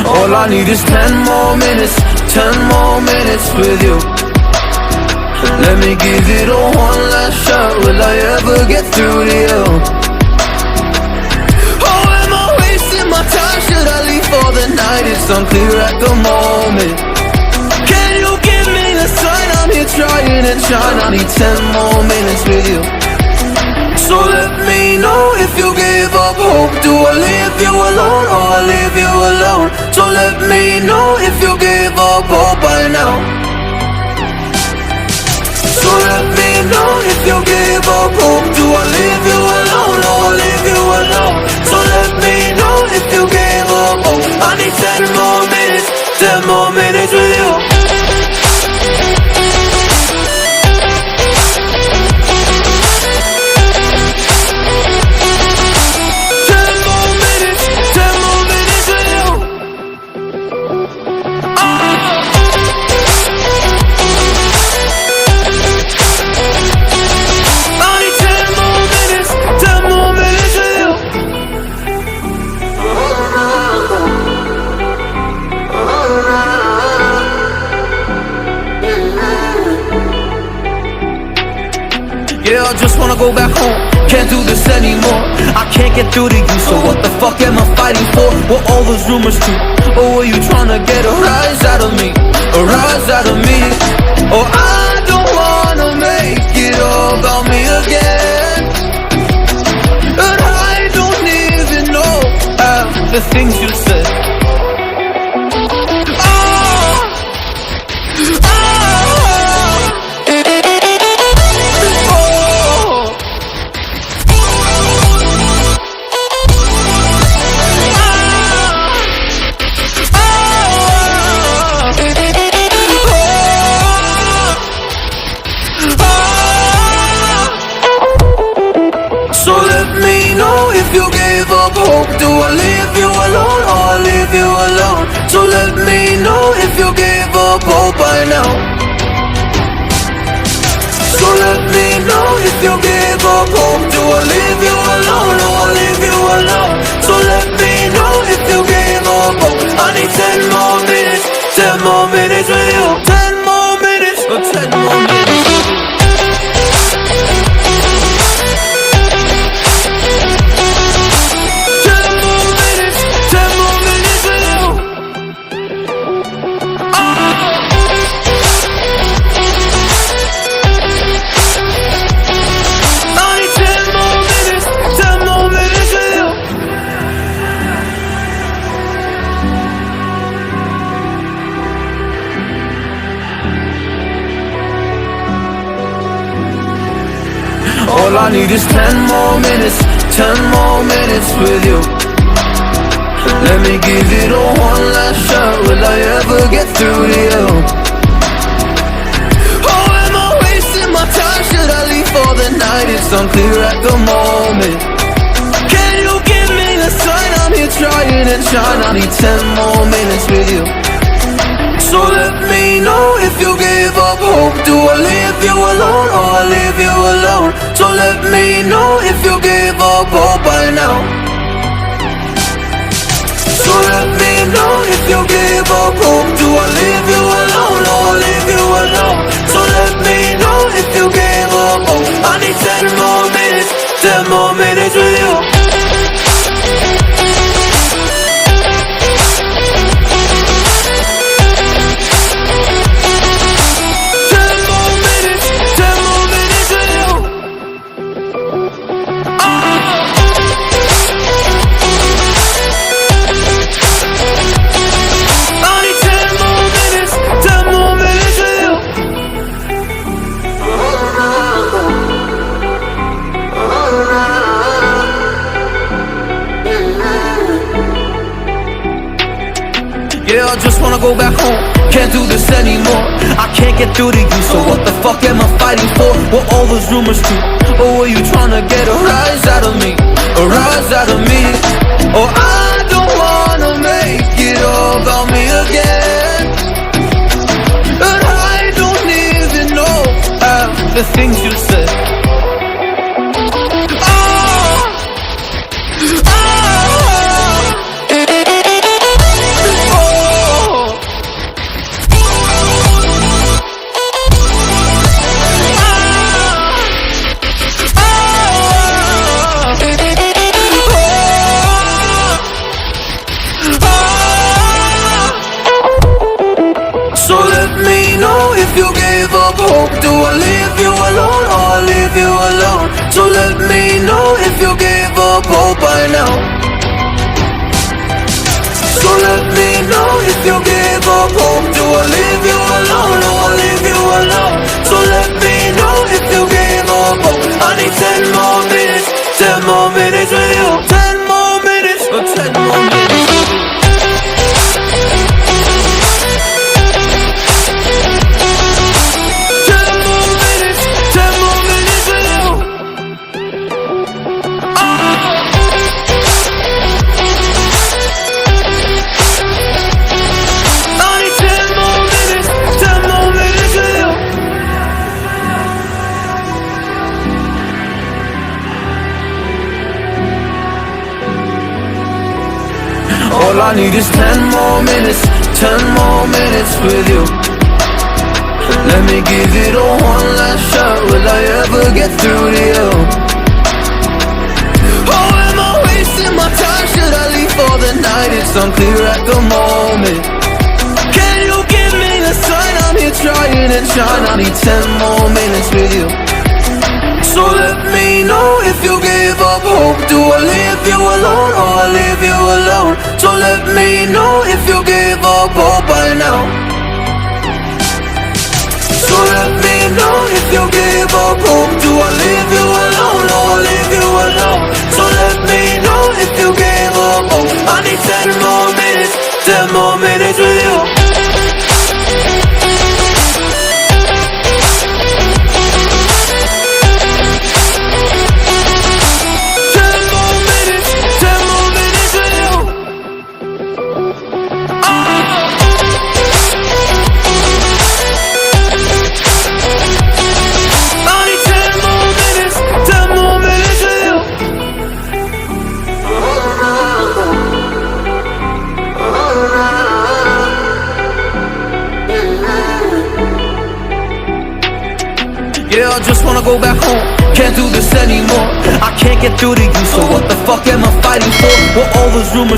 All I need is 10 more minutes, 10 more minutes with you. Let me give it a one last shot. Will I ever get through to you? Oh, am I wasting my time? Should I leave for the night? It's unclear at the moment. Can you give me a sign? I'm here trying and trying. I need 10 more minutes with you. So let me know if you give up hope. Do I leave you alone or I leave you alone? So let me know if you give up hope by now. So let me know if you give up hope. Do I leave you alone or I leave you alone? So let me know if you give up hope. I need 10 more minutes, 10 more minutes with you. Yeah, I just wanna go back home. Can't do this anymore. I can't get through to you, so what the fuck am I fighting for? Were all those rumors true? Or were you trying to get a rise out of me? A rise out of me? Oh, I don't wanna make it all about me again. And I don't even know half the things you said. So let me know if you gave up hope. Do I leave you alone or I leave you alone? So let me know if you gave up hope by now. So let me know if you gave up hope. Do I leave you alone or I leave you alone? So let me know if you gave up hope. I need 10 more minutes, 10 more minutes with you. 10 more minutes, or 10 more minutes with you. All I need is 10 more minutes, 10 more minutes with you. Let me give it a one last shot. Will I ever get through to you? Oh, am I wasting my time? Should I leave for the night? It's unclear at the moment. Can you give me a sign? I'm here trying and trying. I need 10 more minutes with you. So let me know if you give up hope. Do I leave you alone or I leave you alone? So let me know if you give up hope by now. So let me know if you give up hope. Do I leave you alone or I leave you alone? So let me know if you give up hope. I need 10 more minutes, 10 more minutes with you. Yeah, I just wanna go back home. Can't do this anymore. I can't get through to you, so what the fuck am I fighting for? Were all those rumors true? Or were you trying to get a rise out of me? A rise out of me? Oh, I don't wanna make it all about me again. And I don't even know half the things you said. Oh, hope? Do I leave you alone or I leave you alone? So let me know if you gave up hope by now. So let me know if you gave up hope. Do I leave you alone or I leave you alone? So let me know if you gave up hope. I need 10 more minutes, 10 more minutes with you. 10 more minutes, or 10 more minutes with you. 10 more minutes, 10 more minutes with you. I need 10 more minutes, 10 more minutes with you. All I need is 10 more minutes, 10 more minutes with you. Let me give it a one last shot. Will I ever get through to you? Oh, am I wasting my time? Should I leave for the night? It's unclear at the moment. Can you give me a sign? I'm here trying and trying. I need 10 more minutes with you. So let me know if you gave up hope. Do I leave you alone or I leave you alone? So let me know if you gave up hope by now. So let me know if you gave up hope. Do I leave you alone or I leave you alone? So let me know if you gave up hope. I need 10 more minutes, 10 more minutes with you. 10 more minutes, 10 more minutes with you. I need 10 more minutes, 10 more minutes with you. Yeah, I just wanna go back home. Can't do this anymore. I can't get through to you, so what the fuck am I fighting for? What all those rumors